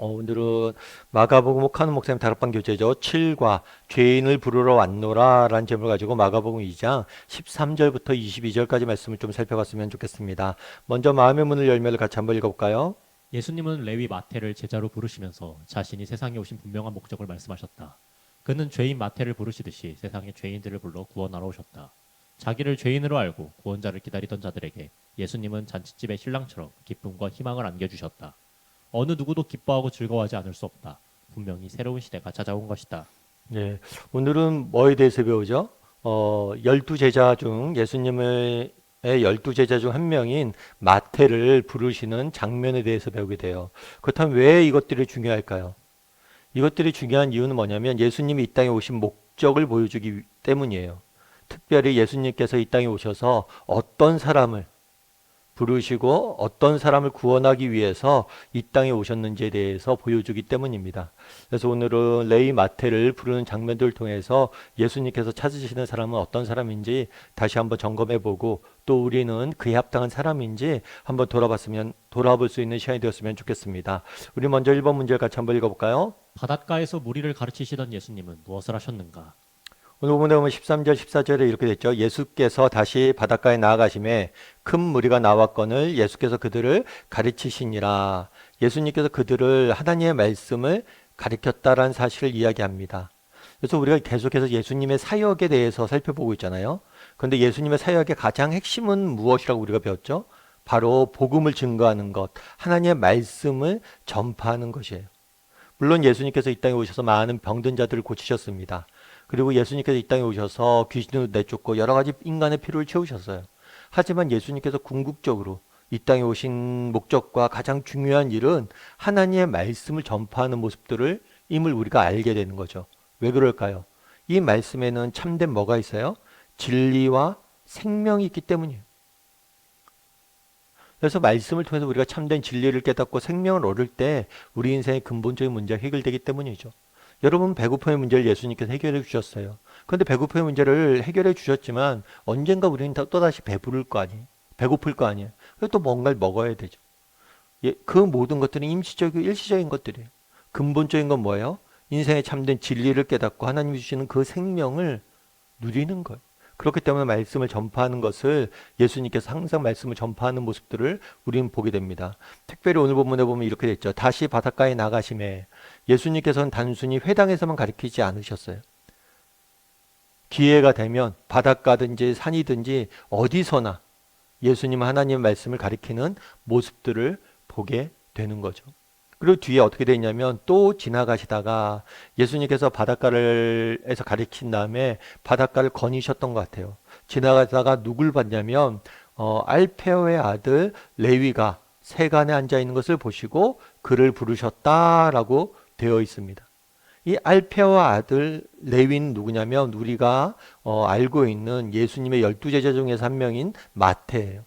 오늘은 마가복음 칸 목사님 다락방 교재죠. 7과 죄인을 부르러 왔노라 라는 제목을 가지고 마가복음 2장 13절부터 22절까지 말씀을 좀 살펴봤으면 좋겠습니다. 먼저 마음의 문을 열매를 같이 한번 읽어볼까요? 예수님은 레위 마태를 제자로 부르시면서 자신이 세상에 오신 분명한 목적을 말씀하셨다. 그는 죄인 마태를 부르시듯이 세상의 죄인들을 불러 구원하러 오셨다. 자기를 죄인으로 알고 구원자를 기다리던 자들에게 예수님은 잔칫집의 신랑처럼 기쁨과 희망을 안겨주셨다. 어느 누구도 기뻐하고 즐거워하지 않을 수 없다. 분명히 새로운 시대가 찾아온 것이다. 네, 오늘은 뭐에 대해서 배우죠? 12제자 중 예수님의 12제자 중 한 명인 마태를 부르시는 장면에 대해서 배우게 돼요. 그렇다면 왜 이것들이 중요할까요? 이것들이 중요한 이유는 뭐냐면 예수님이 이 땅에 오신 목적을 보여주기 때문이에요. 특별히 예수님께서 이 땅에 오셔서 어떤 사람을 부르시고 어떤 사람을 구원하기 위해서 이 땅에 오셨는지에 대해서 보여주기 때문입니다. 그래서 오늘은 레위 마태를 부르는 장면들을 통해서 예수님께서 찾으시는 사람은 어떤 사람인지 다시 한번 점검해보고 또 우리는 그에 합당한 사람인지 한번 돌아볼 수 있는 시간이 되었으면 좋겠습니다. 우리 먼저 1번 문제를 같이 한번 읽어볼까요? 바닷가에서 무리를 가르치시던 예수님은 무엇을 하셨는가? 오늘 본문에 보면 13절, 14절에 이렇게 됐죠. 예수께서 다시 바닷가에 나아가심에 큰 무리가 나왔거늘 예수께서 그들을 가르치시니라. 예수님께서 그들을 하나님의 말씀을 가르쳤다라는 사실을 이야기합니다. 그래서 우리가 계속해서 예수님의 사역에 대해서 살펴보고 있잖아요. 그런데 예수님의 사역의 가장 핵심은 무엇이라고 우리가 배웠죠? 바로 복음을 증거하는 것, 하나님의 말씀을 전파하는 것이에요. 물론 예수님께서 이 땅에 오셔서 많은 병든 자들을 고치셨습니다. 그리고 예수님께서 이 땅에 오셔서 귀신을 내쫓고 여러 가지 인간의 필요를 채우셨어요. 하지만 예수님께서 궁극적으로 이 땅에 오신 목적과 가장 중요한 일은 하나님의 말씀을 전파하는 모습들을 임을 우리가 알게 되는 거죠. 왜 그럴까요? 이 말씀에는 참된 뭐가 있어요? 진리와 생명이 있기 때문이에요. 그래서 말씀을 통해서 우리가 참된 진리를 깨닫고 생명을 얻을 때 우리 인생의 근본적인 문제가 해결되기 때문이죠. 여러분 배고픔의 문제를 예수님께서 해결해 주셨어요. 그런데 배고픔의 문제를 해결해 주셨지만 언젠가 우리는 또다시 배부를 거 아니에요. 배고플 거 아니에요. 그래서 또 뭔가를 먹어야 되죠. 그 모든 것들은 임시적이고 일시적인 것들이에요. 근본적인 건 뭐예요? 인생의 참된 진리를 깨닫고 하나님이 주시는 그 생명을 누리는 거예요. 그렇기 때문에 말씀을 전파하는 것을 예수님께서 항상 말씀을 전파하는 모습들을 우리는 보게 됩니다. 특별히 오늘 본문에 보면 이렇게 됐죠. 다시 바닷가에 나가심에 예수님께서는 단순히 회당에서만 가르치지 않으셨어요. 기회가 되면 바닷가든지 산이든지 어디서나 예수님 하나님의 말씀을 가리키는 모습들을 보게 되는 거죠. 그리고 뒤에 어떻게 되냐면 또 지나가시다가 예수님께서 바닷가에서 가르친 다음에 바닷가를 거니셨던 것 같아요. 지나가다가 누굴 봤냐면 알페오의 아들 레위가 세간에 앉아 있는 것을 보시고 그를 부르셨다라고 되어 있습니다. 이 알페오와 아들 레위는 누구냐면 우리가 알고 있는 예수님의 12제자 중에서 한 명인 마태예요.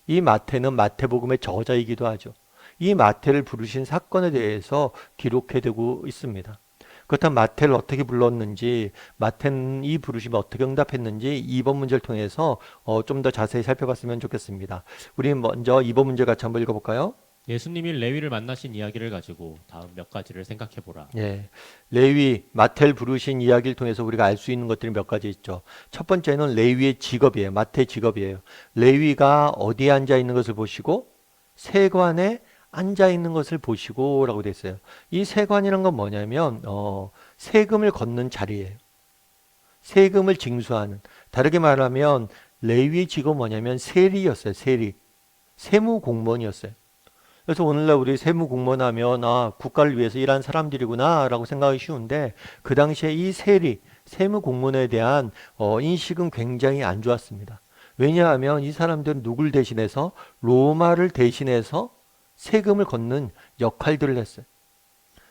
이 마태는 마태복음의 저자이기도 하죠. 이 마태를 부르신 사건에 대해서 기록해두고 있습니다. 그렇다면 마태를 어떻게 불렀는지, 마태는 이 부르심에 어떻게 응답했는지 2번 문제를 통해서 좀 더 자세히 살펴봤으면 좋겠습니다. 우리 먼저 2번 문제 같이 한번 읽어볼까요? 예수님이 레위를 만나신 이야기를 가지고 다음 몇 가지를 생각해보라. 예, 레위, 마태를 부르신 이야기를 통해서 우리가 알 수 있는 것들이 몇 가지 있죠. 첫 번째는 레위의 직업이에요. 마태의 직업이에요. 레위가 어디에 앉아 있는 것을 보시고 세관에 앉아 있는 것을 보시고라고 되어 있어요. 이 세관이란 건 뭐냐면 세금을 걷는 자리예요. 세금을 징수하는. 다르게 말하면 레위의 직업은 뭐냐면 세리였어요. 세리. 세무 공무원이었어요. 그래서 오늘날 우리 세무 공무원 하면 국가를 위해서 일하는 사람들이구나 라고 생각하기 쉬운데 그 당시에 이 세리, 세무 공무원에 대한 인식은 굉장히 안 좋았습니다. 왜냐하면 이 사람들은 누굴 대신해서 로마를 대신해서 세금을 걷는 역할들을 했어요.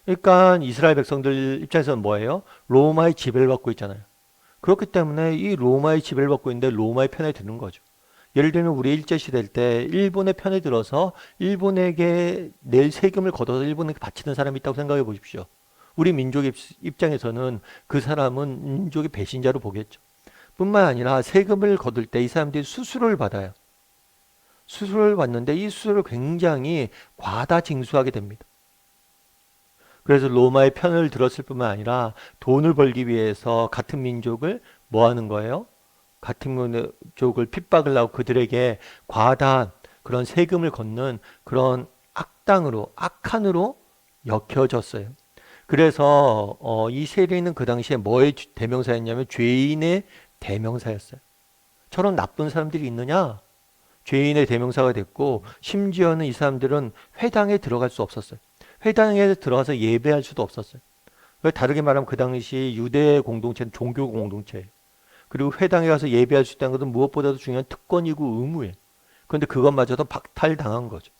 그러니까 이스라엘 백성들 입장에서는 뭐예요? 로마의 지배를 받고 있잖아요. 그렇기 때문에 이 로마의 지배를 받고 있는데 로마의 편에 드는 거죠. 예를 들면 우리 일제시대 때 일본의 편에 들어서 일본에게 낼 세금을 걷어서 일본에게 바치는 사람이 있다고 생각해 보십시오. 우리 민족 입장에서는 그 사람은 민족의 배신자로 보겠죠. 뿐만 아니라 세금을 거둘 때 이 사람들이 수수료를 받아요. 수수료를 받는데 이 수수료를 굉장히 과다 징수하게 됩니다. 그래서 로마의 편을 들었을 뿐만 아니라 돈을 벌기 위해서 같은 민족을 뭐 하는 거예요? 같은 민족을 핍박을 하고 그들에게 과다한 그런 세금을 걷는 그런 악당으로, 악한으로 여겨졌어요. 그래서 이 세리는 그 당시에 뭐의 대명사였냐면 죄인의 대명사였어요. 저런 나쁜 사람들이 있느냐? 죄인의 대명사가 됐고, 심지어는 이 사람들은 회당에 들어갈 수 없었어요. 회당에 들어가서 예배할 수도 없었어요. 다르게 말하면 그 당시 유대 공동체는 종교 공동체예요. 그리고 회당에 가서 예배할 수 있다는 것은 무엇보다도 중요한 특권이고 의무예요. 그런데 그것마저도 박탈당한 거죠.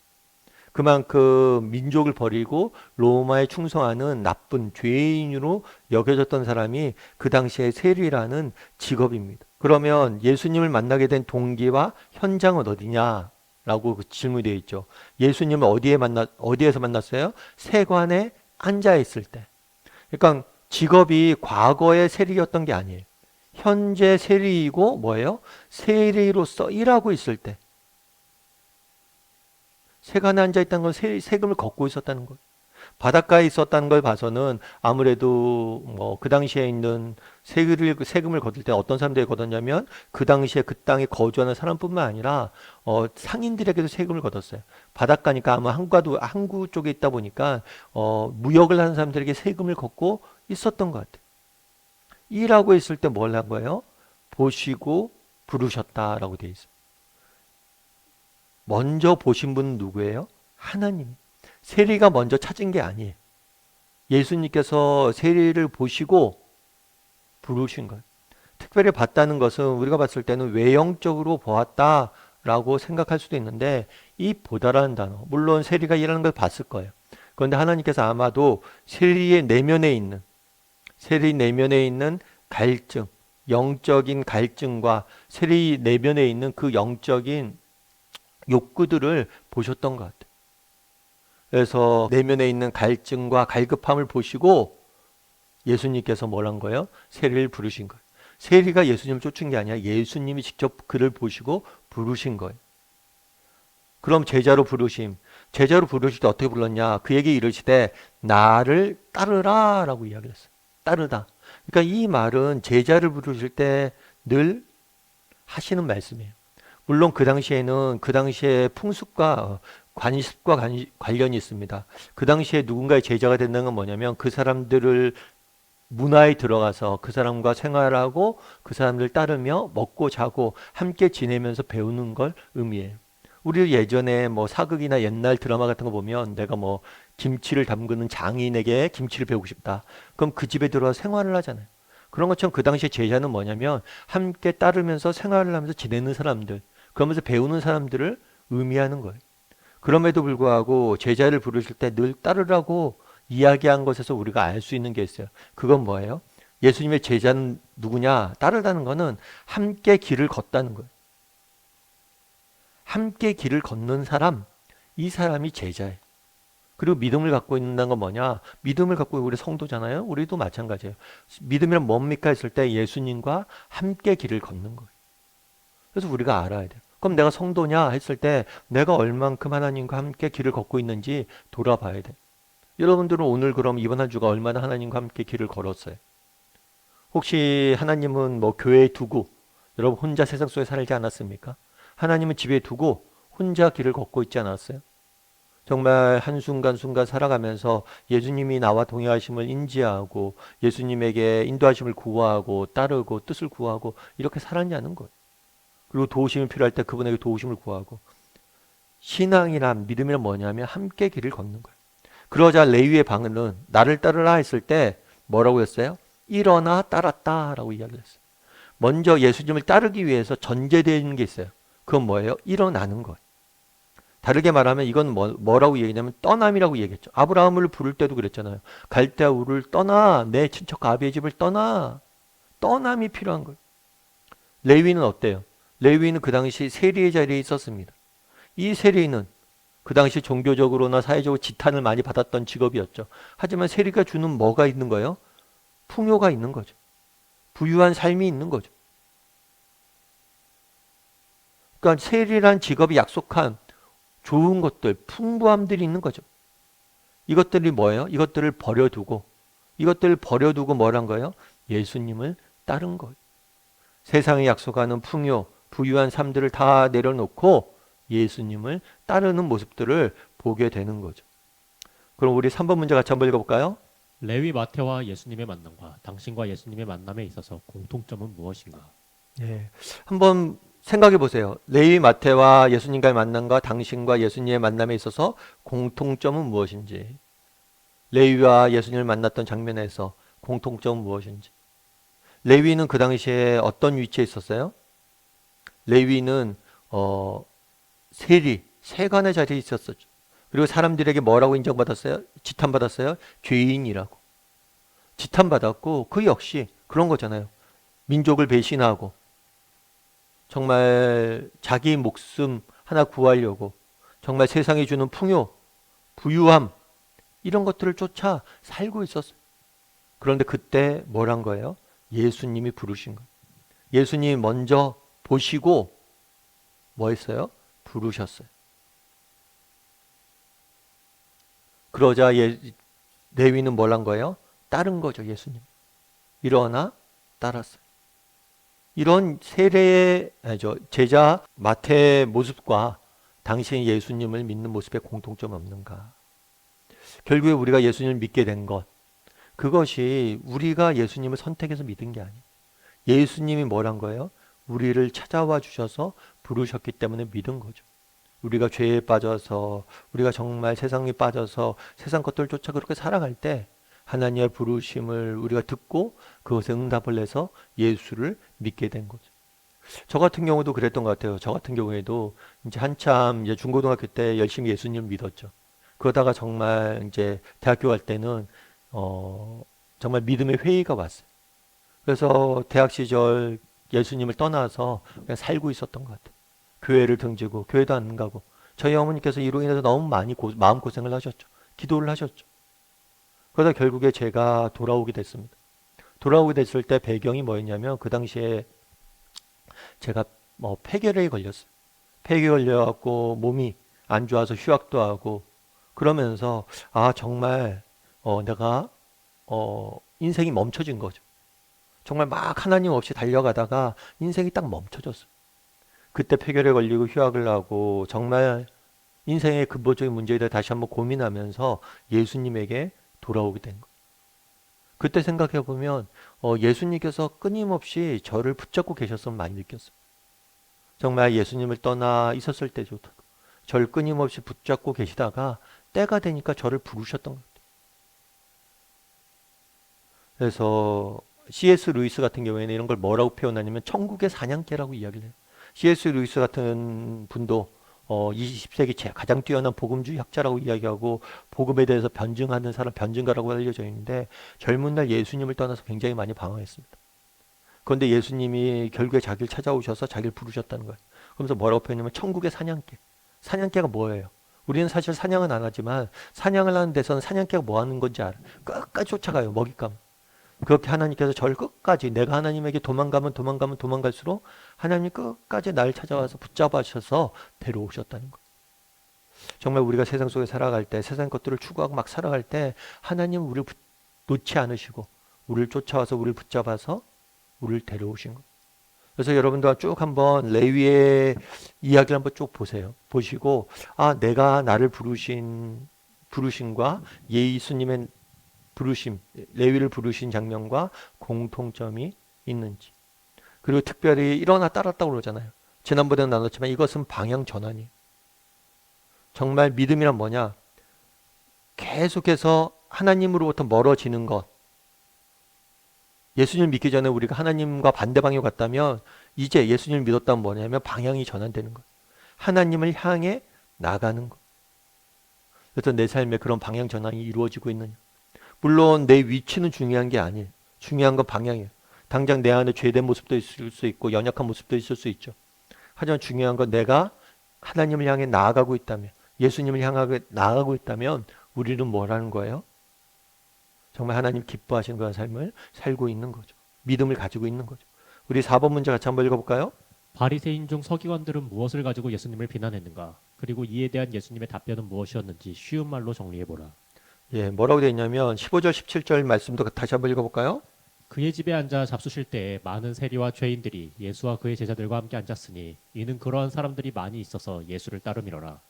그만큼 민족을 버리고 로마에 충성하는 나쁜 죄인으로 여겨졌던 사람이 그 당시에 세리라는 직업입니다. 그러면 예수님을 만나게 된 동기와 현장은 어디냐라고 질문이 되어 있죠. 예수님을 어디에서 만났어요? 세관에 앉아 있을 때. 그러니까 직업이 과거의 세리였던 게 아니에요. 현재 세리이고 뭐예요? 세리로서 일하고 있을 때. 세관에 앉아 있다는 건 세금을 걷고 있었다는 거예요. 바닷가에 있었다는 걸 봐서는 아무래도 뭐 그 당시에 있는 세금을 거둘 때 어떤 사람들이 걷었냐면 그 당시에 그 땅에 거주하는 사람뿐만 아니라 상인들에게도 세금을 걷었어요. 바닷가니까 아마 항구 쪽에 있다 보니까 무역을 하는 사람들에게 세금을 걷고 있었던 것 같아요. 일하고 있을 때 뭘 한 거예요? 보시고 부르셨다라고 되어 있어요. 먼저 보신 분은 누구예요? 하나님. 세리가 먼저 찾은 게 아니에요. 예수님께서 세리를 보시고 부르신 거예요. 특별히 봤다는 것은 우리가 봤을 때는 외형적으로 보았다라고 생각할 수도 있는데 이 보다라는 단어, 물론 세리가 일하는 걸 봤을 거예요. 그런데 하나님께서 아마도 세리 내면에 있는 갈증, 영적인 갈증과 세리 내면에 있는 그 영적인 욕구들을 보셨던 것 같아요. 그래서 내면에 있는 갈증과 갈급함을 보시고 예수님께서 뭘 한 거예요? 세리를 부르신 거예요. 세리가 예수님을 쫓은 게 아니라 예수님이 직접 그를 보시고 부르신 거예요. 그럼 제자로 부르실 때 어떻게 불렀냐? 그에게 이르시되 나를 따르라 라고 이야기를 했어요. 따르다. 그러니까 이 말은 제자를 부르실 때 늘 하시는 말씀이에요. 물론 그 당시에 풍습과 관습과 관련이 있습니다. 그 당시에 누군가의 제자가 된다는 건 뭐냐면 그 사람들을 문화에 들어가서 그 사람과 생활하고 그 사람들 따르며 먹고 자고 함께 지내면서 배우는 걸 의미해요. 우리 예전에 뭐 사극이나 옛날 드라마 같은 거 보면 내가 뭐 김치를 담그는 장인에게 김치를 배우고 싶다. 그럼 그 집에 들어와서 생활을 하잖아요. 그런 것처럼 그 당시에 제자는 뭐냐면 함께 따르면서 생활을 하면서 지내는 사람들, 그러면서 배우는 사람들을 의미하는 거예요. 그럼에도 불구하고 제자를 부르실 때 늘 따르라고 이야기한 것에서 우리가 알 수 있는 게 있어요. 그건 뭐예요? 예수님의 제자는 누구냐? 따르다는 거는 함께 길을 걷다는 거예요. 함께 길을 걷는 사람, 이 사람이 제자예요. 그리고 믿음을 갖고 있는다는 건 뭐냐? 믿음을 갖고 우리 성도잖아요. 우리도 마찬가지예요. 믿음이란 뭡니까 했을 때 예수님과 함께 길을 걷는 거예요. 그래서 우리가 알아야 돼요. 그럼 내가 성도냐 했을 때 내가 얼만큼 하나님과 함께 길을 걷고 있는지 돌아봐야 돼요. 여러분들은 오늘 그럼 이번 한 주가 얼마나 하나님과 함께 길을 걸었어요? 혹시 하나님은 뭐 교회에 두고 여러분 혼자 세상 속에 살지 않았습니까? 하나님은 집에 두고 혼자 길을 걷고 있지 않았어요? 정말 한순간순간 살아가면서 예수님이 나와 동행하심을 인지하고 예수님에게 인도하심을 구하고 따르고 뜻을 구하고 이렇게 살았냐는 거예요. 그리고 도우심이 필요할 때 그분에게 도우심을 구하고. 신앙이란 믿음이란 뭐냐면 함께 길을 걷는 거예요. 그러자 레위의 방언은 나를 따르라 했을 때 뭐라고 했어요? 일어나 따랐다라고 이야기를 했어요. 먼저 예수님을 따르기 위해서 전제되는 게 있어요. 그건 뭐예요? 일어나는 거예요. 다르게 말하면 이건 뭐라고 얘기냐면 떠남이라고 얘기했죠. 아브라함을 부를 때도 그랬잖아요. 갈대아 우를 떠나, 내 친척 아비의 집을 떠나. 떠남이 필요한 거예요. 레위는 어때요? 레위는 그 당시 세리의 자리에 있었습니다. 이 세리는 그 당시 종교적으로나 사회적으로 지탄을 많이 받았던 직업이었죠. 하지만 세리가 주는 뭐가 있는 거예요? 풍요가 있는 거죠. 부유한 삶이 있는 거죠. 그러니까 세리란 직업이 약속한 좋은 것들, 풍부함들이 있는 거죠. 이것들이 뭐예요? 이것들을 버려두고 뭐란 거예요? 예수님을 따른 거예요. 세상에 약속하는 풍요, 부유한 삶들을 다 내려놓고 예수님을 따르는 모습들을 보게 되는 거죠. 그럼 우리 3번 문제 같이 한번 읽어볼까요? 레위 마태와 예수님의 만남과 당신과 예수님의 만남에 있어서 공통점은 무엇인가? 예, 한번 생각해 보세요. 레위 마태와 예수님과의 만남과 당신과 예수님의 만남에 있어서 공통점은 무엇인지. 레위와 예수님을 만났던 장면에서 공통점은 무엇인지. 레위는 그 당시에 어떤 위치에 있었어요? 레위는 세관의 자리에 있었었죠. 그리고 사람들에게 뭐라고 인정받았어요? 지탄받았어요? 죄인이라고. 지탄받았고 그 역시 그런 거잖아요. 민족을 배신하고 정말 자기 목숨 하나 구하려고 정말 세상이 주는 풍요, 부유함 이런 것들을 쫓아 살고 있었어요. 그런데 그때 뭐란 거예요? 예수님이 부르신 거예요. 예수님이 먼저 보시고 뭐 했어요? 부르셨어요. 그러자 레위는 뭐란 거예요? 따른 거죠, 예수님. 일어나 따랐어요. 이런 세례의 제자 마태의 모습과 당시 예수님을 믿는 모습에 공통점 없는가? 결국에 우리가 예수님을 믿게 된 것, 그것이 우리가 예수님을 선택해서 믿은 게 아니에요. 예수님이 뭐란 거예요? 우리를 찾아와 주셔서 부르셨기 때문에 믿은 거죠. 우리가 죄에 빠져서 우리가 정말 세상에 빠져서 세상 것들을 쫓아 그렇게 살아갈 때 하나님의 부르심을 우리가 듣고 그것에 응답을 해서 예수를 믿게 된 거죠. 저 같은 경우도 그랬던 것 같아요. 저 같은 경우에도 이제 한참 이제 중고등학교 때 열심히 예수님을 믿었죠. 그러다가 정말 이제 대학교 갈 때는 정말 믿음의 회의가 왔어요. 그래서 대학 시절 예수님을 떠나서 그냥 살고 있었던 것 같아요. 교회를 등지고 교회도 안 가고 저희 어머니께서 이로 인해서 너무 많이 마음고생을 하셨죠. 기도를 하셨죠. 그러다 결국에 제가 돌아오게 됐습니다. 돌아오게 됐을 때 배경이 뭐였냐면 그 당시에 제가 폐결핵에 걸렸어요. 폐결에 걸려갖고 몸이 안 좋아서 휴학도 하고 그러면서 정말 내가 인생이 멈춰진 거죠. 정말 막 하나님 없이 달려가다가 인생이 딱 멈춰졌어요. 그때 폐결에 걸리고 휴학을 하고 정말 인생의 근본적인 문제에 대해 다시 한번 고민하면서 예수님에게 돌아오게 된 거예요. 그때 생각해 보면 예수님께서 끊임없이 저를 붙잡고 계셨음을 많이 느꼈어요. 정말 예수님을 떠나 있었을 때도 저를 끊임없이 붙잡고 계시다가 때가 되니까 저를 부르셨던 것 같아요. 그래서 C.S. 루이스 같은 경우에는 이런 걸 뭐라고 표현하냐면 천국의 사냥개라고 이야기를 해요. C.S. 루이스 같은 분도 20세기 가장 뛰어난 복음주의 학자라고 이야기하고 복음에 대해서 변증하는 사람 변증가라고 알려져 있는데 젊은 날 예수님을 떠나서 굉장히 많이 방황했습니다. 그런데 예수님이 결국에 자기를 찾아오셔서 자기를 부르셨다는 거예요. 그러면서 뭐라고 표현하냐면 천국의 사냥개. 사냥개가 뭐예요? 우리는 사실 사냥은 안 하지만 사냥을 하는 데서는 사냥개가 뭐 하는 건지 알아요. 끝까지 쫓아가요. 먹잇감. 그렇게 하나님께서 저를 끝까지 내가 하나님에게 도망갈수록 하나님이 끝까지 날 찾아와서 붙잡아셔서 데려오셨다는 거예요. 정말 우리가 세상 속에 살아갈 때 세상 것들을 추구하고 막 살아갈 때 하나님은 우리를 놓지 않으시고 우리를 쫓아와서 우리를 붙잡아서 우리를 데려오신 거예요. 그래서 여러분들 쭉 한번 레위의 이야기를 한번 쭉 보세요. 보시고 내가 나를 부르심과 예수님의 부르심, 레위를 부르신 장면과 공통점이 있는지. 그리고 특별히 일어나 따랐다고 그러잖아요. 지난번에는 나눴지만 이것은 방향 전환이에요. 정말 믿음이란 뭐냐? 계속해서 하나님으로부터 멀어지는 것. 예수님을 믿기 전에 우리가 하나님과 반대 방향으로 갔다면 이제 예수님을 믿었다면 뭐냐면 방향이 전환되는 것. 하나님을 향해 나가는 것. 그래서 내 삶에 그런 방향 전환이 이루어지고 있느냐. 물론 내 위치는 중요한 게 아니에요. 중요한 건 방향이에요. 당장 내 안에 죄된 모습도 있을 수 있고 연약한 모습도 있을 수 있죠. 하지만 중요한 건 내가 하나님을 향해 나아가고 있다면 예수님을 향하게 나아가고 있다면 우리는 뭐라는 거예요? 정말 하나님 기뻐하시는 그런 삶을 살고 있는 거죠. 믿음을 가지고 있는 거죠. 우리 4번 문제 같이 한번 읽어볼까요? 바리새인 중 서기관들은 무엇을 가지고 예수님을 비난했는가? 그리고 이에 대한 예수님의 답변은 무엇이었는지 쉬운 말로 정리해보라. 예, 뭐라고 되어 있냐면 15절, 17절 말씀도 다시 한번 읽어볼까요? 그의 집에 앉아 잡수실 때에 많은 세리와 죄인들이 예수와 그의 제자들과 함께 앉았으니 이는 그러한 사람들이 많이 있어서 예수를 따르미러라.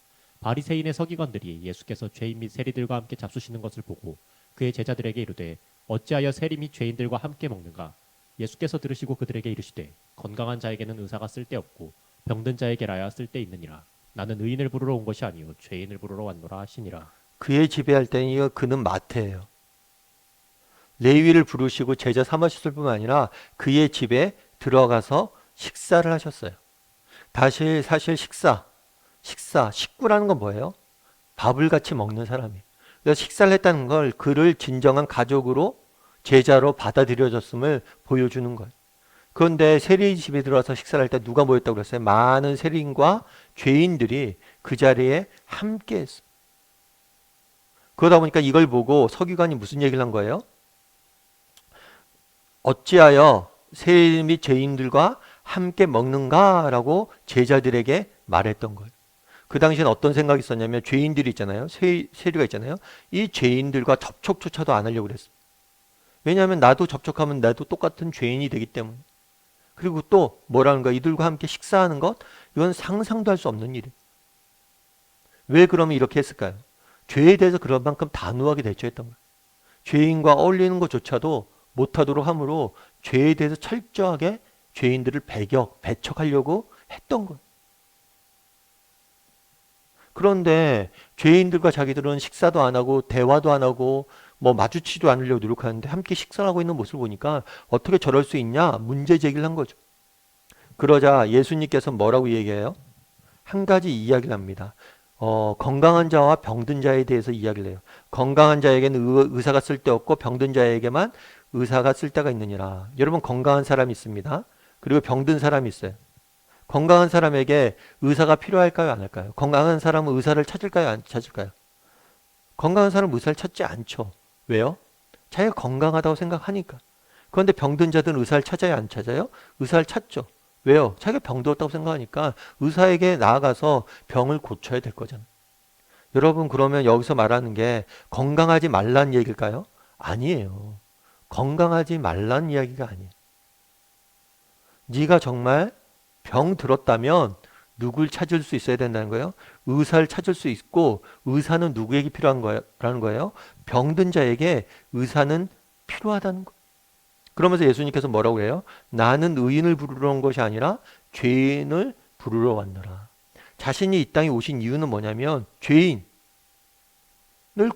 바리새인의 서기관들이 예수께서 죄인 및 세리들과 함께 잡수시는 것을 보고 그의 제자들에게 이르되 어찌하여 세리 및 죄인들과 함께 먹는가? 예수께서 들으시고 그들에게 이르시되 건강한 자에게는 의사가 쓸데없고 병든 자에게라야 쓸데있느니라. 나는 의인을 부르러 온 것이 아니요 죄인을 부르러 왔노라 하시니라. 그의 집에 할 때는 이거 그는 마태예요. 레위를 부르시고 제자 삼으셨을 뿐만 아니라 그의 집에 들어가서 식사를 하셨어요. 다시 사실 식구라는 건 뭐예요? 밥을 같이 먹는 사람이에요. 그래서 식사를 했다는 걸 그를 진정한 가족으로 제자로 받아들여졌음을 보여주는 거예요. 그런데 세리 집에 들어와서 식사를 할 때 누가 모였다고 그랬어요? 많은 세리인과 죄인들이 그 자리에 함께 했어요. 그러다 보니까 이걸 보고 서기관이 무슨 얘기를 한 거예요? 어찌하여 세리 및 죄인들과 함께 먹는가라고 제자들에게 말했던 거예요. 그 당시엔 어떤 생각이 있었냐면 죄인들이 있잖아요. 세리가 있잖아요. 이 죄인들과 접촉조차도 안 하려고 그랬어요. 왜냐하면 나도 접촉하면 나도 똑같은 죄인이 되기 때문에. 그리고 또 뭐라는 거야? 이들과 함께 식사하는 것? 이건 상상도 할 수 없는 일이에요. 왜 그러면 이렇게 했을까요? 죄에 대해서 그런 만큼 단호하게 대처했던 거예요. 죄인과 어울리는 것조차도 못하도록 함으로 죄에 대해서 철저하게 죄인들을 배척하려고 했던 거예요. 그런데 죄인들과 자기들은 식사도 안 하고 대화도 안 하고 뭐 마주치지도 않으려고 노력하는데 함께 식사를 하고 있는 모습을 보니까 어떻게 저럴 수 있냐 문제 제기를 한 거죠. 그러자 예수님께서 뭐라고 얘기해요? 한 가지 이야기를 합니다. 건강한 자와 병든 자에 대해서 이야기를 해요. 건강한 자에게는 의사가 쓸데없고 병든 자에게만 의사가 쓸데가 있느니라. 여러분 건강한 사람이 있습니다. 그리고 병든 사람이 있어요. 건강한 사람에게 의사가 필요할까요? 안 할까요? 건강한 사람은 의사를 찾을까요? 안 찾을까요? 건강한 사람은 의사를 찾지 않죠. 왜요? 자기가 건강하다고 생각하니까. 그런데 병든 자들은 의사를 찾아야 안 찾아요? 의사를 찾죠. 왜요? 자기가 병들었다고 생각하니까 의사에게 나아가서 병을 고쳐야 될 거잖아요. 여러분 그러면 여기서 말하는 게 건강하지 말란 얘기일까요? 아니에요. 건강하지 말란 이야기가 아니에요. 네가 정말 병 들었다면 누굴 찾을 수 있어야 된다는 거예요? 의사를 찾을 수 있고 의사는 누구에게 필요한 거라는 거예요? 병든 자에게 의사는 필요하다는 거예요. 그러면서 예수님께서 뭐라고 해요? 나는 의인을 부르러 온 것이 아니라 죄인을 부르러 왔노라. 자신이 이 땅에 오신 이유는 뭐냐면 죄인을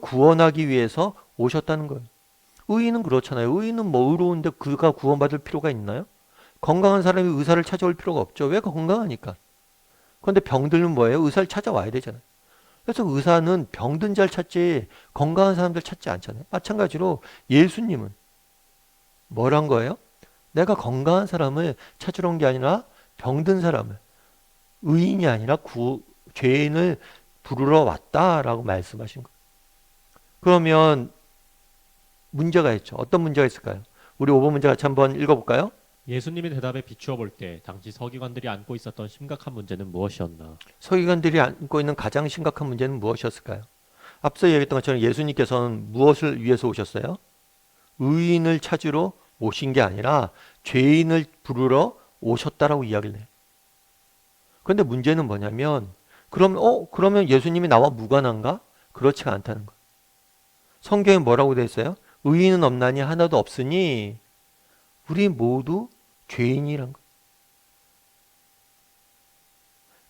구원하기 위해서 오셨다는 거예요. 의인은 그렇잖아요. 의인은 뭐 의로운데 그가 구원받을 필요가 있나요? 건강한 사람이 의사를 찾아올 필요가 없죠. 왜? 건강하니까. 그런데 병들면 뭐예요? 의사를 찾아와야 되잖아요. 그래서 의사는 병든 자를 찾지 건강한 사람들 찾지 않잖아요. 마찬가지로 예수님은 뭘 한 거예요? 내가 건강한 사람을 찾으러 온 게 아니라 병든 사람을 의인이 아니라 죄인을 부르러 왔다라고 말씀하신 거예요. 그러면 문제가 있죠. 어떤 문제가 있을까요? 우리 5번 문제 같이 한번 읽어볼까요? 예수님의 대답에 비추어 볼 때 당시 서기관들이 안고 있었던 심각한 문제는 무엇이었나? 서기관들이 안고 있는 가장 심각한 문제는 무엇이었을까요? 앞서 얘기했던 것처럼 예수님께서는 무엇을 위해서 오셨어요? 의인을 찾으러 오신 게 아니라 죄인을 부르러 오셨다라고 이야기를 해요. 그런데 문제는 뭐냐면 그러면 예수님이 나와 무관한가? 그렇지가 않다는 거예요. 성경에 뭐라고 되어 있어요? 의인은 없나니 하나도 없으니 우리 모두 죄인이란 거예요.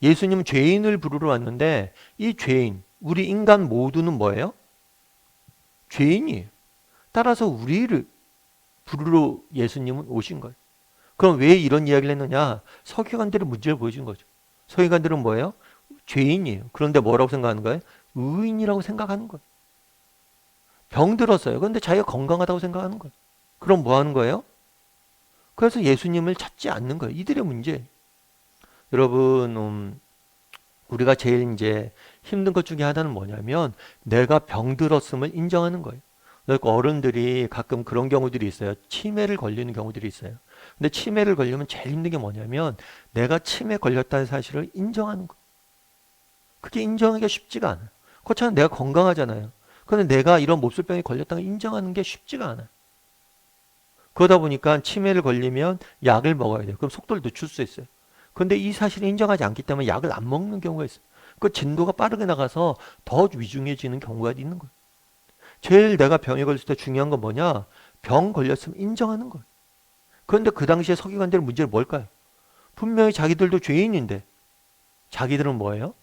예수님은 죄인을 부르러 왔는데 이 죄인, 우리 인간 모두는 뭐예요? 죄인이에요. 따라서 우리를 부르러 예수님은 오신 거예요. 그럼 왜 이런 이야기를 했느냐? 서기관들의 문제를 보여준 거죠. 서기관들은 뭐예요? 죄인이에요. 그런데 뭐라고 생각하는 거예요? 의인이라고 생각하는 거예요. 병들었어요. 그런데 자기가 건강하다고 생각하는 거예요. 그럼 뭐 하는 거예요? 그래서 예수님을 찾지 않는 거예요. 이들의 문제. 여러분, 우리가 제일 이제 힘든 것 중에 하나는 뭐냐면 내가 병들었음을 인정하는 거예요. 그러니까 어른들이 가끔 그런 경우들이 있어요. 치매를 걸리는 경우들이 있어요. 근데 치매를 걸리면 제일 힘든 게 뭐냐면 내가 치매 걸렸다는 사실을 인정하는 거예요. 그게 인정하기가 쉽지가 않아요. 그렇잖아요. 내가 건강하잖아요. 그런데 내가 이런 몹쓸병에 걸렸다는 걸 인정하는 게 쉽지가 않아요. 그러다 보니까 치매를 걸리면 약을 먹어야 돼요. 그럼 속도를 늦출 수 있어요. 그런데 이 사실을 인정하지 않기 때문에 약을 안 먹는 경우가 있어요. 그 진도가 빠르게 나가서 더 위중해지는 경우가 있는 거예요. 제일 내가 병에 걸렸을 때 중요한 건 뭐냐? 병 걸렸으면 인정하는 거예요. 그런데 그 당시에 서기관들의 문제는 뭘까요? 분명히 자기들도 죄인인데 자기들은 뭐예요?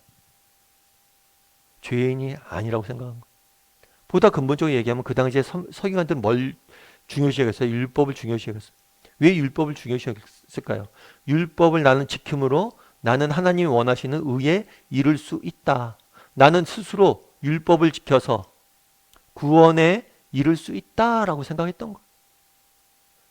죄인이 아니라고 생각한 거예요. 보다 근본적으로 얘기하면 그 당시에 서기관들은 뭘 중요시하겠어요? 율법을 중요시하겠어요. 왜 율법을 중요시했을까요? 율법을 나는 지킴으로 나는 하나님이 원하시는 의에 이룰 수 있다. 나는 스스로 율법을 지켜서 구원에 이룰 수 있다라고 생각했던 거예요.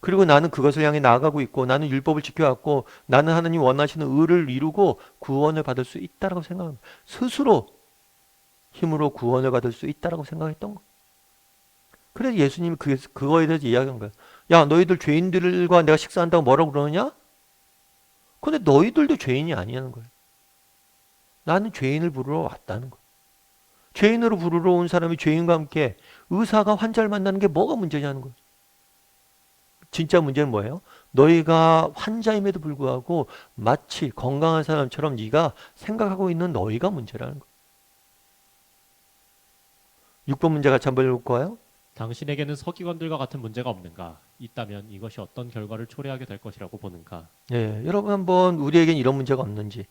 그리고 나는 그것을 향해 나아가고 있고 나는 율법을 지켜왔고 나는 하나님 원하시는 의를 이루고 구원을 받을 수 있다라고 생각합니다. 스스로 힘으로 구원을 받을 수 있다라고 생각했던 거예요. 그래서 예수님이 그거에 대해서 이야기한 거예요. 야, 너희들 죄인들과 내가 식사한다고 뭐라고 그러느냐? 근데 너희들도 죄인이 아니냐는 거예요. 나는 죄인을 부르러 왔다는 거예요. 죄인으로 부르러 온 사람이 죄인과 함께 의사가 환자를 만나는 게 뭐가 문제냐는 거예요. 진짜 문제는 뭐예요? 너희가 환자임에도 불구하고 마치 건강한 사람처럼 네가 생각하고 있는 너희가 문제라는 거예요. 6번 문제 같이 한번 읽을까요? 당신에게는 서기관들과 같은 문제가 없는가? 있다면 이것이 어떤 결과를 초래하게 될 것이라고 보는가? 예, 여러분 한번 우리에겐 이런 문제가 없는지,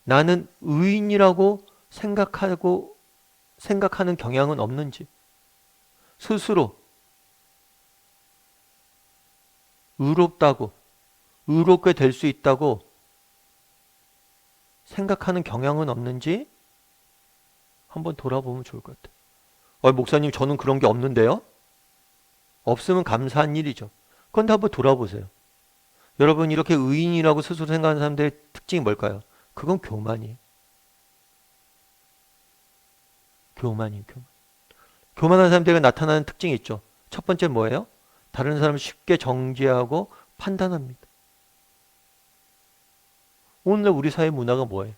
나는 의인이라고 생각하는 경향은 없는지, 스스로 의롭게 될 수 있다고 생각하는 경향은 없는지 한번 돌아보면 좋을 것 같아요. 목사님, 저는 그런 게 없는데요? 없으면 감사한 일이죠. 그런데 한번 돌아보세요. 여러분, 이렇게 의인이라고 스스로 생각하는 사람들의 특징이 뭘까요? 그건 교만이에요. 교만이에요. 교만한 사람들에게 나타나는 특징이 있죠. 첫 번째 뭐예요? 다른 사람을 쉽게 정죄하고 판단합니다. 오늘날 우리 사회 문화가 뭐예요?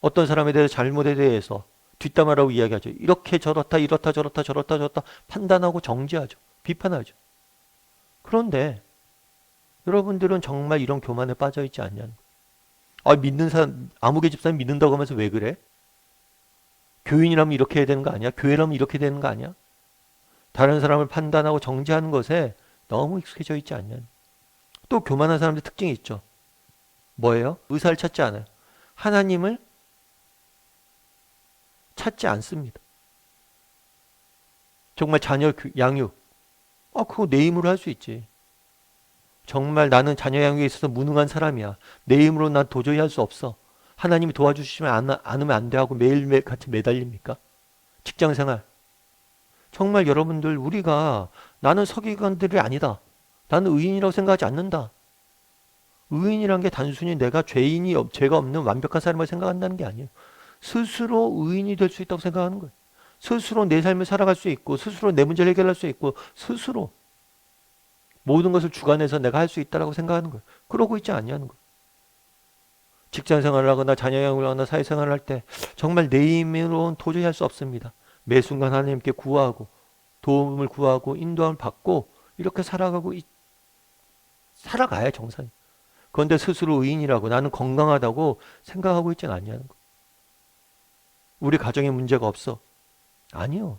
어떤 사람에 대해서 잘못에 대해서 뒷담화라고 이야기하죠. 이렇게 저렇다 이렇다 저렇다 저렇다 저렇다 판단하고 정죄하죠. 비판하죠. 그런데 여러분들은 정말 이런 교만에 빠져 있지 않냐는 거예요. 믿는 사람, 아무개 집사님 믿는다고 하면서 왜 그래? 교인이라면 이렇게 해야 되는 거 아니야? 교회라면 이렇게 되는 거 아니야? 다른 사람을 판단하고 정죄하는 것에 너무 익숙해져 있지 않냐는. 또 교만한 사람들 특징이 있죠. 뭐예요? 의사를 찾지 않아요. 하나님을 찾지 않습니다. 정말 자녀 양육, 그거 내 힘으로 할 수 있지. 정말 나는 자녀 양육에 있어서 무능한 사람이야. 내 힘으로 난 도저히 할 수 없어. 하나님이 도와주시면 않으면 안 돼 하고 매일매일 같이 매달립니까? 직장생활. 정말 여러분들, 우리가 나는 서기관들이 아니다. 나는 의인이라고 생각하지 않는다. 의인이란 게 단순히 내가 죄가 없는 완벽한 사람을 생각한다는 게 아니에요. 스스로 의인이 될 수 있다고 생각하는 거예요. 스스로 내 삶을 살아갈 수 있고 스스로 내 문제를 해결할 수 있고 스스로 모든 것을 주관해서 내가 할 수 있다고 생각하는 거예요. 그러고 있지 않냐는 거예요. 직장 생활을 하거나 자녀 양육을 하거나 사회생활을 할 때 정말 내 힘으로는 도저히 할 수 없습니다. 매 순간 하나님께 구하고 도움을 구하고 인도함을 받고 이렇게 살아가야 정상이에요. 그런데 스스로 의인이라고 나는 건강하다고 생각하고 있지는 않냐는 거예요. 우리 가정에 문제가 없어. 아니요.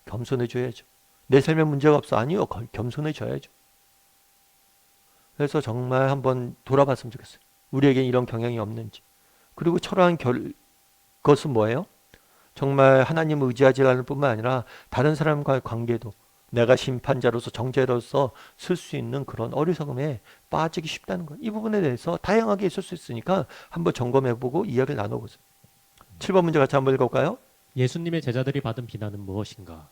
겸손해져야죠. 내 삶에 문제가 없어. 아니요. 겸손해져야죠. 그래서 정말 한번 돌아봤으면 좋겠어요. 우리에게 이런 경향이 없는지. 그리고 철저한 것은 뭐예요? 정말 하나님을 의지하지 않을 뿐만 아니라 다른 사람과의 관계도 내가 심판자로서 정죄로서 쓸 수 있는 그런 어리석음에 빠지기 쉽다는 거예요. 이 부분에 대해서 다양하게 있을 수 있으니까 한번 점검해보고 이야기를 나눠보세요. 7번 문제 같이 한번 읽어볼까요? 예수님의 제자들이 받은 비난은 무엇인가?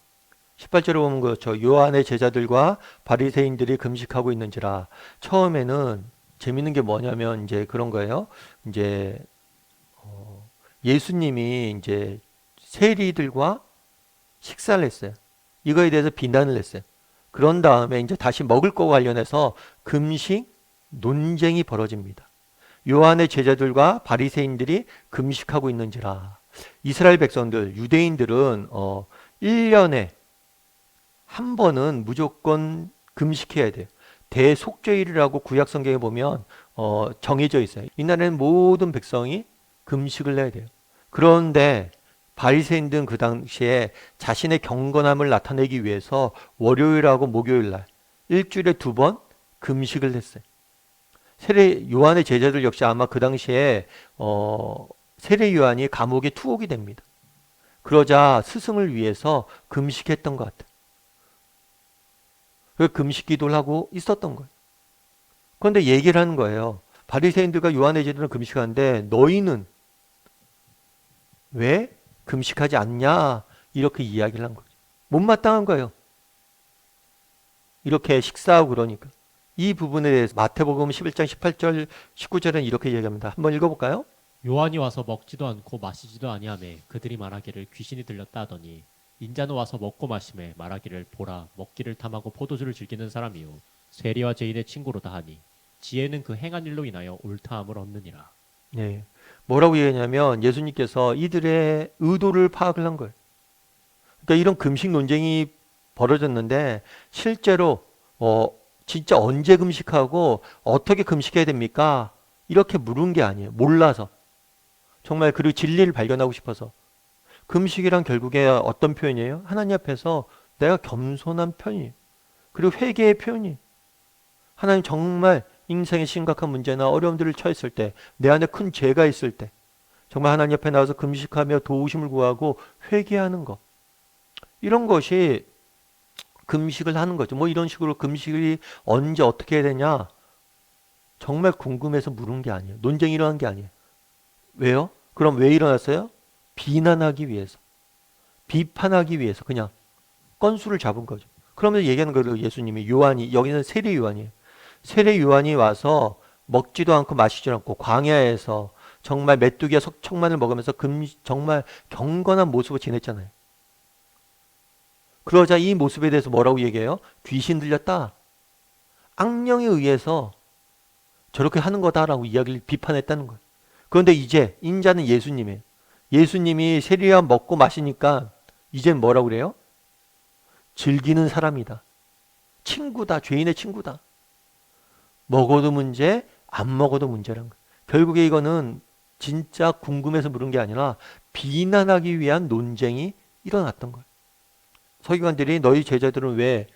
18절에 보면 그렇죠. 요한의 제자들과 바리새인들이 금식하고 있는지라. 처음에는 재밌는 게 뭐냐면 이제 그런 거예요. 이제 예수님이 이제 세리들과 식사를 했어요. 이거에 대해서 비난을 했어요. 그런 다음에 이제 다시 먹을 거 관련해서 금식 논쟁이 벌어집니다. 요한의 제자들과 바리새인들이 금식하고 있는지라. 이스라엘 백성들, 유대인들은 1년에 한 번은 무조건 금식해야 돼요. 대속죄일이라고 구약 성경에 보면 정해져 있어요. 이날에는 모든 백성이 금식을 해야 돼요. 그런데 바리새인들은 그 당시에 자신의 경건함을 나타내기 위해서 월요일하고 목요일날 일주일에 2번 금식을 했어요. 세례 요한의 제자들 역시 아마 그 당시에 세례 요한이 감옥에 투옥이 됩니다. 그러자 스승을 위해서 금식했던 것 같아요. 그 금식 기도를 하고 있었던 거예요. 그런데 얘기를 하는 거예요. 바리새인들과 요한의 제자들은 금식하는데 너희는 왜 금식하지 않냐? 이렇게 이야기를 한 거죠. 못마땅한 거예요. 이렇게 식사하고 그러니까. 이 부분에 대해서 마태복음 11장 18절 19절은 이렇게 얘기합니다. 한번 읽어볼까요? 요한이 와서 먹지도 않고 마시지도 아니하매 그들이 말하기를 귀신이 들렸다 하더니 인자는 와서 먹고 마시매 말하기를 보라 먹기를 탐하고 포도주를 즐기는 사람이요 세리와 죄인의 친구로다 하니 지혜는 그 행한 일로 인하여 옳다함을 얻느니라. 네. 뭐라고 얘기하냐면 예수님께서 이들의 의도를 파악을 한 거예요. 그러니까 이런 금식 논쟁이 벌어졌는데 실제로 진짜 언제 금식하고 어떻게 금식해야 됩니까? 이렇게 물은 게 아니에요. 몰라서. 정말 그리고 진리를 발견하고 싶어서. 금식이란 결국에 어떤 표현이에요? 하나님 앞에서 내가 겸손한 편이에요. 그리고 회개의 표현이에요. 하나님 정말 인생의 심각한 문제나 어려움들을 처했을 때, 내 안에 큰 죄가 있을 때 정말 하나님 앞에 나와서 금식하며 도우심을 구하고 회개하는 것. 이런 것이 금식을 하는 거죠. 뭐 이런 식으로 금식이 언제 어떻게 해야 되냐? 정말 궁금해서 물은 게 아니에요. 논쟁이 일어난 게 아니에요. 왜요? 그럼 왜 일어났어요? 비난하기 위해서. 비판하기 위해서 그냥 건수를 잡은 거죠. 그러면서 얘기하는 거예요. 예수님이 요한이, 여기는 세례 요한이에요. 세례 요한이 와서 먹지도 않고 마시지도 않고 광야에서 정말 메뚜기와 석청만을 먹으면서 정말 경건한 모습을 지냈잖아요. 그러자 이 모습에 대해서 뭐라고 얘기해요? 귀신 들렸다. 악령에 의해서 저렇게 하는 거다라고 이야기를 비판했다는 거예요. 그런데 이제 인자는 예수님이에요. 예수님이 세례요한 먹고 마시니까 이젠 뭐라고 그래요? 즐기는 사람이다. 친구다. 죄인의 친구다. 먹어도 문제, 안 먹어도 문제란 거예요. 결국에 이거는 진짜 궁금해서 물은 게 아니라 비난하기 위한 논쟁이 일어났던 거예요. 서기관들이 너희 제자들은 왜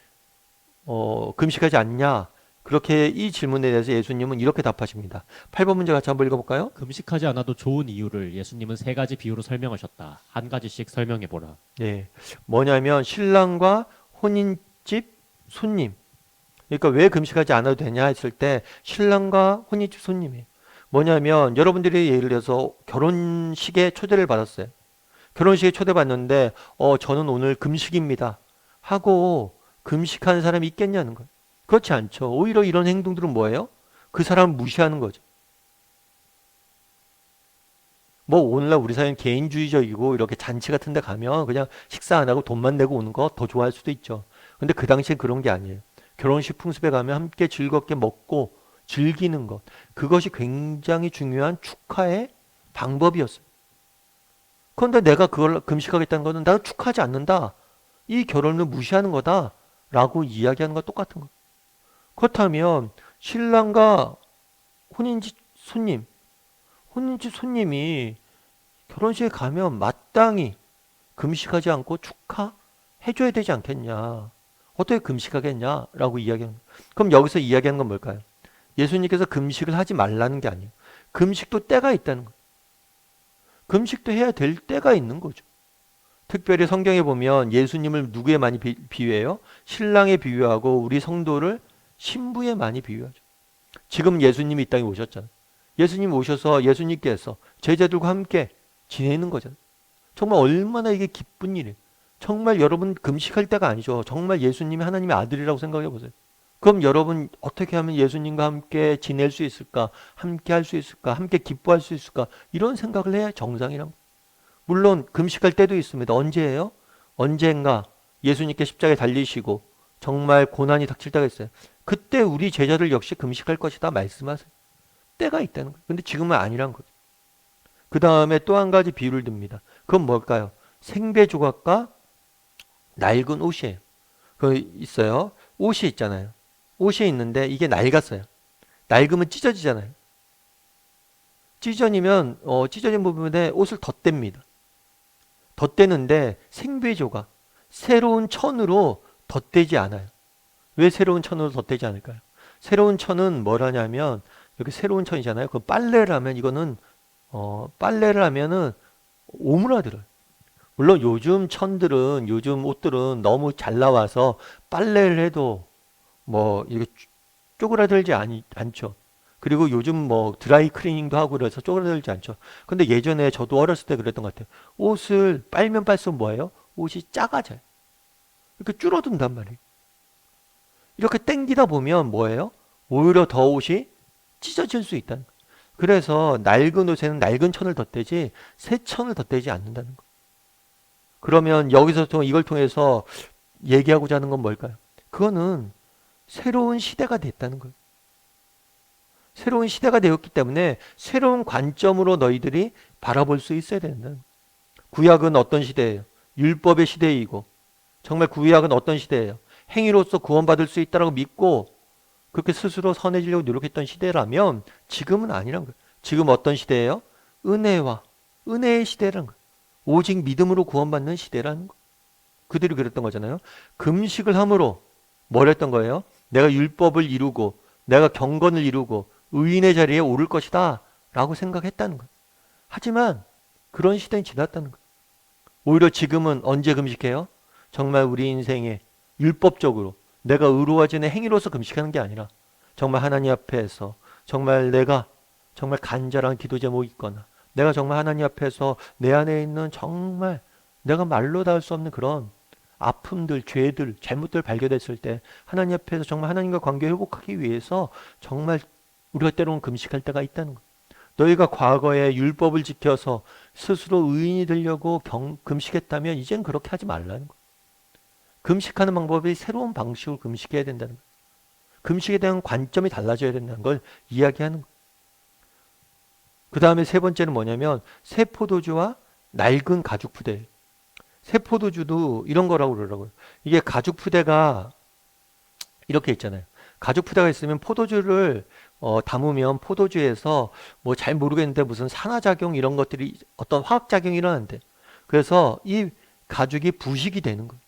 금식하지 않냐? 그렇게 이 질문에 대해서 예수님은 이렇게 답하십니다. 8번 문제 같이 한번 읽어볼까요? 금식하지 않아도 좋은 이유를 예수님은 3가지 비유로 설명하셨다. 한 가지씩 설명해 보라. 네, 뭐냐면 신랑과 혼인집 손님. 그러니까 왜 금식하지 않아도 되냐 했을 때 신랑과 혼인집 손님이에요. 뭐냐면 여러분들이 예를 들어서 결혼식에 초대를 받았어요. 결혼식에 초대받는데 저는 오늘 금식입니다 하고 금식하는 사람이 있겠냐는 거예요. 그렇지 않죠. 오히려 이런 행동들은 뭐예요? 그 사람을 무시하는 거죠. 뭐 오늘날 우리 사회는 개인주의적이고 이렇게 잔치 같은 데 가면 그냥 식사 안 하고 돈만 내고 오는 거 더 좋아할 수도 있죠. 근데 그 당시엔 그런 게 아니에요. 결혼식 풍습에 가면 함께 즐겁게 먹고 즐기는 것. 그것이 굉장히 중요한 축하의 방법이었어요. 그런데 내가 그걸 금식하겠다는 것은 나도 축하하지 않는다. 이 결혼을 무시하는 거다. 라고 이야기하는 것 똑같은 거. 그렇다면 신랑과 혼인집 손님이 결혼식에 가면 마땅히 금식하지 않고 축하해줘야 되지 않겠냐. 어떻게 금식하겠냐? 라고 이야기하는 거예요. 그럼 여기서 이야기하는 건 뭘까요? 예수님께서 금식을 하지 말라는 게 아니에요. 금식도 때가 있다는 거예요. 금식도 해야 될 때가 있는 거죠. 특별히 성경에 보면 예수님을 누구에 많이 비유해요? 신랑에 비유하고 우리 성도를 신부에 많이 비유하죠. 지금 예수님이 이 땅에 오셨잖아요. 예수님 오셔서 예수님께서 제자들과 함께 지내는 거잖아요. 정말 얼마나 이게 기쁜 일이에요. 정말 여러분 금식할 때가 아니죠. 정말 예수님이 하나님의 아들이라고 생각해 보세요. 그럼 여러분 어떻게 하면 예수님과 함께 지낼 수 있을까? 함께 할 수 있을까? 함께 기뻐할 수 있을까? 이런 생각을 해야 정상이란 거예요. 물론 금식할 때도 있습니다. 언제예요? 언젠가 예수님께 십자가에 달리시고 정말 고난이 닥칠 때가 있어요. 그때 우리 제자들 역시 금식할 것이다 말씀하세요. 때가 있다는 거예요. 근데 지금은 아니란 거죠. 그 다음에 또 한 가지 비유를 듭니다. 그건 뭘까요? 생배 조각과 낡은 옷이에요. 그 있어요. 옷이 있잖아요. 옷이 있는데 이게 낡았어요. 낡으면 찢어지잖아요. 찢어진 부분에 옷을 덧댑니다. 덧대는데 생배조가 새로운 천으로 덧대지 않아요. 왜 새로운 천으로 덧대지 않을까요? 새로운 천은 뭘 하냐면 이렇게 새로운 천이잖아요. 그 빨래를 하면 이거는 빨래를 하면은 오므라들어요. 물론 요즘 옷들은 너무 잘 나와서 빨래를 해도 뭐 이렇게 쪼그라들지 않죠. 그리고 요즘 뭐 드라이 클리닝도 하고 그래서 쪼그라들지 않죠. 근데 예전에 저도 어렸을 때 그랬던 것 같아요. 옷을 빨면 빨수록 뭐예요? 옷이 작아져요. 이렇게 줄어든단 말이에요. 이렇게 땡기다 보면 뭐예요? 오히려 더 옷이 찢어질 수 있다는 거예요. 그래서 낡은 옷에는 낡은 천을 덧대지 새 천을 덧대지 않는다는 거예요. 그러면 여기서 이걸 통해서 얘기하고자 하는 건 뭘까요? 그거는 새로운 시대가 됐다는 거예요. 새로운 시대가 되었기 때문에 새로운 관점으로 너희들이 바라볼 수 있어야 된다는 거예요. 구약은 어떤 시대예요? 율법의 시대이고 정말 구약은 어떤 시대예요? 행위로서 구원받을 수 있다고 믿고 그렇게 스스로 선해지려고 노력했던 시대라면 지금은 아니란 거예요. 지금 어떤 시대예요? 은혜의 시대라는 거예요. 오직 믿음으로 구원받는 시대라는 거예요. 그들이 그랬던 거잖아요. 금식을 함으로 뭘 했던 거예요? 내가 율법을 이루고 내가 경건을 이루고 의인의 자리에 오를 것이다 라고 생각했다는 거예요. 하지만 그런 시대는 지났다는 거예요. 오히려 지금은 언제 금식해요? 정말 우리 인생에 율법적으로 내가 의로워지는 행위로서 금식하는 게 아니라 정말 하나님 앞에서 정말 내가 정말 간절한 기도 제목이 있거나 내가 정말 하나님 앞에서 내 안에 있는 정말 내가 말로 닿을 수 없는 그런 아픔들, 죄들, 잘못들 발견했을 때 하나님 앞에서 정말 하나님과 관계 회복하기 위해서 정말 우리가 때로는 금식할 때가 있다는 거예요. 너희가 과거에 율법을 지켜서 스스로 의인이 되려고 금식했다면 이젠 그렇게 하지 말라는 거예요. 금식하는 방법이 새로운 방식으로 금식해야 된다는 거예요. 금식에 대한 관점이 달라져야 된다는 걸 이야기하는 거예요. 그 다음에 세 번째는 뭐냐면 새 포도주와 낡은 가죽 푸대. 새 포도주도 이런 거라고 그러더라고요. 이게 가죽 푸대가 이렇게 있잖아요. 가죽 푸대가 있으면 포도주를 담으면 포도주에서 뭐 잘 모르겠는데 무슨 산화작용 이런 것들이 어떤 화학작용이 일어나는데 그래서 이 가죽이 부식이 되는 거예요.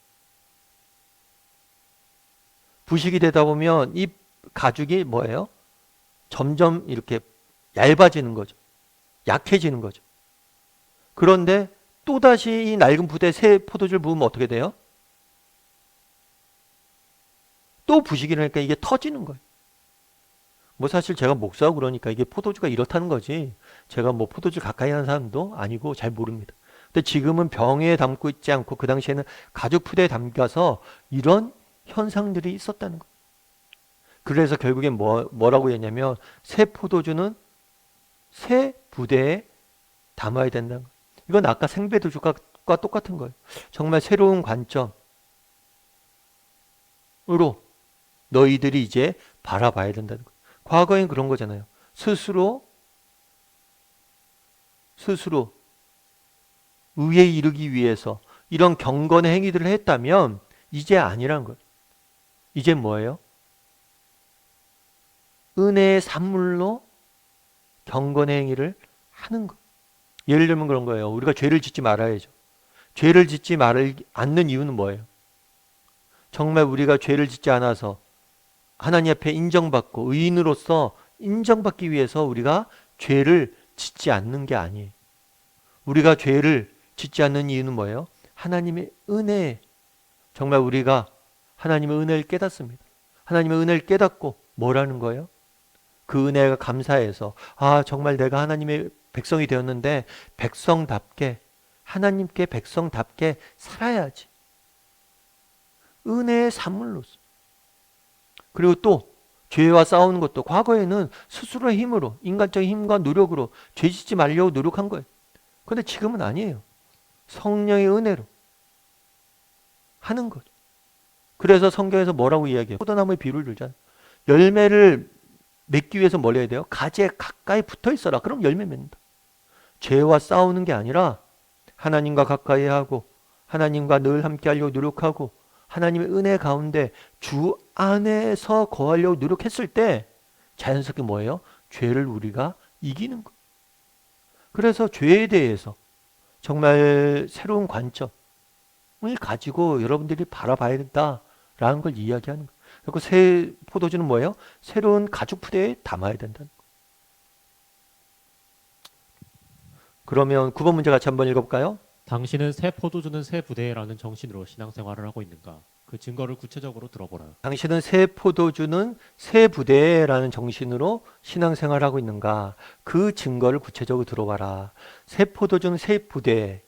부식이 되다 보면 이 가죽이 뭐예요? 점점 이렇게 얇아지는 거죠. 약해지는 거죠. 그런데 또다시 이 낡은 푸대에 새 포도주를 부으면 어떻게 돼요? 또 부식이 일어나니까 이게 터지는 거예요. 뭐 사실 제가 목사하고 그러니까 이게 포도주가 이렇다는 거지 제가 뭐 포도주 가까이 하는 사람도 아니고 잘 모릅니다. 근데 지금은 병에 담고 있지 않고 그 당시에는 가죽 푸대에 담가서 이런 현상들이 있었다는 거예요. 그래서 결국엔 뭐라고 했냐면 새 포도주는 새 부대에 담아야 된다는 거예요. 이건 아까 생배도주가 똑같은 거예요. 정말 새로운 관점으로 너희들이 이제 바라봐야 된다는 거예요. 과거엔 그런 거잖아요. 스스로 의에 이르기 위해서 이런 경건의 행위들을 했다면 이제 아니란 거예요. 이제 뭐예요? 은혜의 산물로 경건의 행위를 하는 거. 예를 들면 그런 거예요. 우리가 죄를 짓지 말아야죠. 죄를 짓지 않는 이유는 뭐예요? 정말 우리가 죄를 짓지 않아서 하나님 앞에 인정받고 의인으로서 인정받기 위해서 우리가 죄를 짓지 않는 게 아니에요. 우리가 죄를 짓지 않는 이유는 뭐예요? 하나님의 은혜. 정말 우리가 하나님의 은혜를 깨닫습니다. 하나님의 은혜를 깨닫고 뭐라는 거예요? 그 은혜가 감사해서 정말 내가 하나님의 백성이 되었는데 백성답게 하나님께 백성답게 살아야지. 은혜의 산물로서. 그리고 또 죄와 싸우는 것도 과거에는 스스로의 힘으로 인간적인 힘과 노력으로 죄 짓지 말려고 노력한 거예요. 그런데 지금은 아니에요. 성령의 은혜로 하는 거죠. 그래서 성경에서 뭐라고 이야기해요? 포도나무의 비유를 들잖아요. 열매를 맺기 위해서 뭘 해야 돼요? 가지에 가까이 붙어 있어라. 그럼 열매 맺는다. 죄와 싸우는 게 아니라 하나님과 가까이 하고 하나님과 늘 함께 하려고 노력하고 하나님의 은혜 가운데 주 안에서 거하려고 노력했을 때 자연스럽게 뭐예요? 죄를 우리가 이기는 거예요. 그래서 죄에 대해서 정말 새로운 관점을 가지고 여러분들이 바라봐야 된다라는 걸 이야기하는 거예요. 그리고 새 포도주는 뭐예요? 새로운 가죽 부대에 담아야 된다는 거예요. 그러면 9번 문제 같이 한번 읽어볼까요? 당신은 새 포도주는 새 부대라는 정신으로 신앙생활을 하고 있는가? 그 증거를 구체적으로 들어보라. 당신은 새 포도주는 새 부대라는 정신으로 신앙생활하고 있는가? 그 증거를 구체적으로 들어봐라. 새 포도주는 새 부대.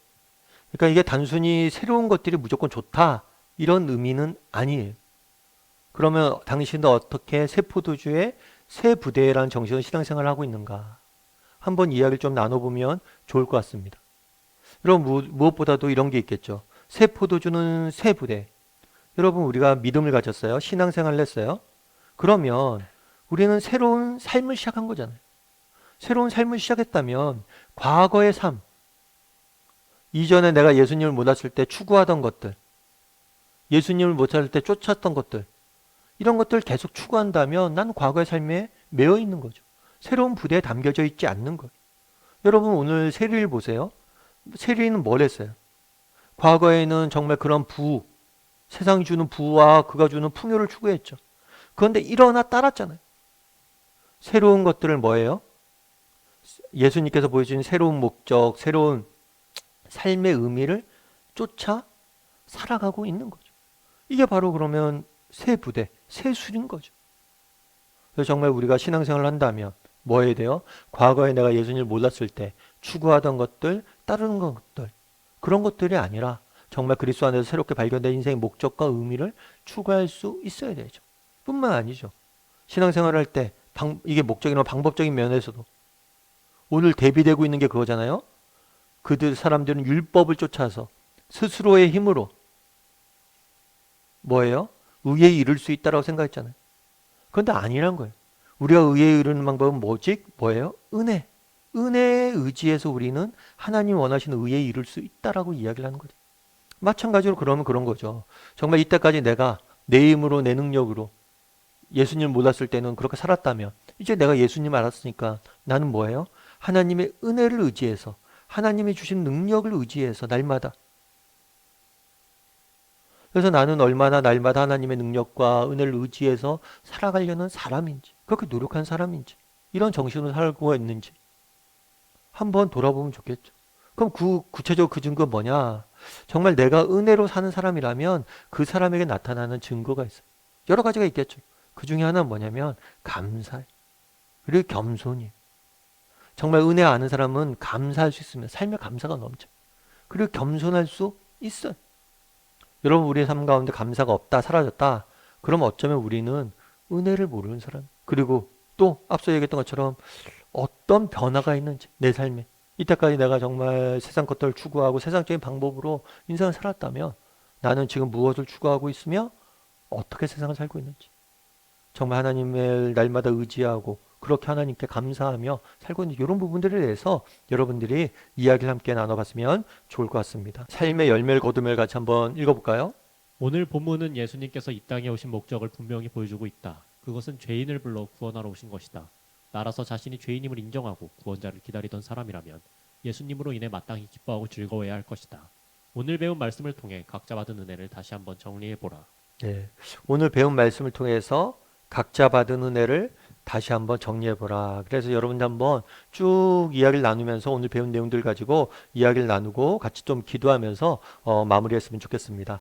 그러니까 이게 단순히 새로운 것들이 무조건 좋다 이런 의미는 아니에요. 그러면 당신도 어떻게 새 포도주의 새 부대라는 정신으로 신앙생활을 하고 있는가? 한번 이야기를 좀 나눠보면 좋을 것 같습니다. 여러분 무엇보다도 이런 게 있겠죠. 새 포도주는 새 부대. 여러분 우리가 믿음을 가졌어요. 신앙생활을 했어요. 그러면 우리는 새로운 삶을 시작한 거잖아요. 새로운 삶을 시작했다면 과거의 삶, 이전에 내가 예수님을 못 왔을 때 추구하던 것들, 예수님을 못 찾을 때 쫓았던 것들, 이런 것들을 계속 추구한다면 난 과거의 삶에 매여 있는 거죠. 새로운 부대에 담겨져 있지 않는 거예요. 여러분 오늘 세리를 보세요. 세리는 뭘 했어요? 과거에는 정말 그런 세상이 주는 부와 그가 주는 풍요를 추구했죠. 그런데 일어나 따랐잖아요. 새로운 것들을 뭐예요? 예수님께서 보여주신 새로운 목적, 새로운 삶의 의미를 쫓아 살아가고 있는 거죠. 이게 바로 그러면 새 부대, 새 술인 거죠. 그래서 정말 우리가 신앙생활을 한다면 뭐 해야 돼요? 과거에 내가 예수님을 몰랐을 때 추구하던 것들, 따르는 것들, 그런 것들이 아니라 정말 그리스도 안에서 새롭게 발견된 인생의 목적과 의미를 추구할 수 있어야 되죠. 뿐만 아니죠. 신앙생활을 할 때 이게 목적이나 방법적인 면에서도 오늘 대비되고 있는 게 그거잖아요. 사람들은 율법을 쫓아서 스스로의 힘으로 뭐예요? 의에 이를 수 있다라고 생각했잖아요. 그런데 아니란 거예요. 우리가 의에 이르는 방법은 뭐예요? 은혜. 은혜에 의지해서 우리는 하나님 원하시는 의에 이를 수 있다라고 이야기를 하는 거죠. 마찬가지로 그러면 그런 거죠. 정말 이때까지 내가 내 힘으로 내 능력으로 예수님을 몰랐을 때는 그렇게 살았다면 이제 내가 예수님 알았으니까 나는 뭐예요? 하나님의 은혜를 의지해서 하나님이 주신 능력을 의지해서 날마다 그래서 나는 얼마나 날마다 하나님의 능력과 은혜를 의지해서 살아가려는 사람인지 그렇게 노력한 사람인지 이런 정신으로 살고 있는지 한번 돌아보면 좋겠죠. 그럼 구체적으로 그 증거는 뭐냐? 정말 내가 은혜로 사는 사람이라면 그 사람에게 나타나는 증거가 있어요. 여러 가지가 있겠죠. 그 중에 하나는 뭐냐면 감사해. 그리고 겸손이에요. 정말 은혜 아는 사람은 감사할 수 있으면 삶에 감사가 넘쳐. 그리고 겸손할 수 있어요. 여러분 우리의 삶 가운데 감사가 없다, 사라졌다. 그러면 어쩌면 우리는 은혜를 모르는 사람. 그리고 또 앞서 얘기했던 것처럼 어떤 변화가 있는지 내 삶에. 이때까지 내가 정말 세상 것들을 추구하고 세상적인 방법으로 인생을 살았다면 나는 지금 무엇을 추구하고 있으며 어떻게 세상을 살고 있는지. 정말 하나님을 날마다 의지하고 그렇게 하나님께 감사하며 살고 있는 이런 부분들에 대해서 여러분들이 이야기를 함께 나눠봤으면 좋을 것 같습니다. 삶의 열매를 거두며 같이 한번 읽어볼까요? 오늘 본문은 예수님께서 이 땅에 오신 목적을 분명히 보여주고 있다. 그것은 죄인을 불러 구원하러 오신 것이다. 따라서 자신이 죄인임을 인정하고 구원자를 기다리던 사람이라면 예수님으로 인해 마땅히 기뻐하고 즐거워해야 할 것이다. 오늘 배운 말씀을 통해 각자 받은 은혜를 다시 한번 정리해보라. 네, 오늘 배운 말씀을 통해서 각자 받은 은혜를 다시 한번 정리해보라. 그래서 여러분들 한번 쭉 이야기를 나누면서 오늘 배운 내용들 가지고 이야기를 나누고 같이 좀 기도하면서 마무리했으면 좋겠습니다.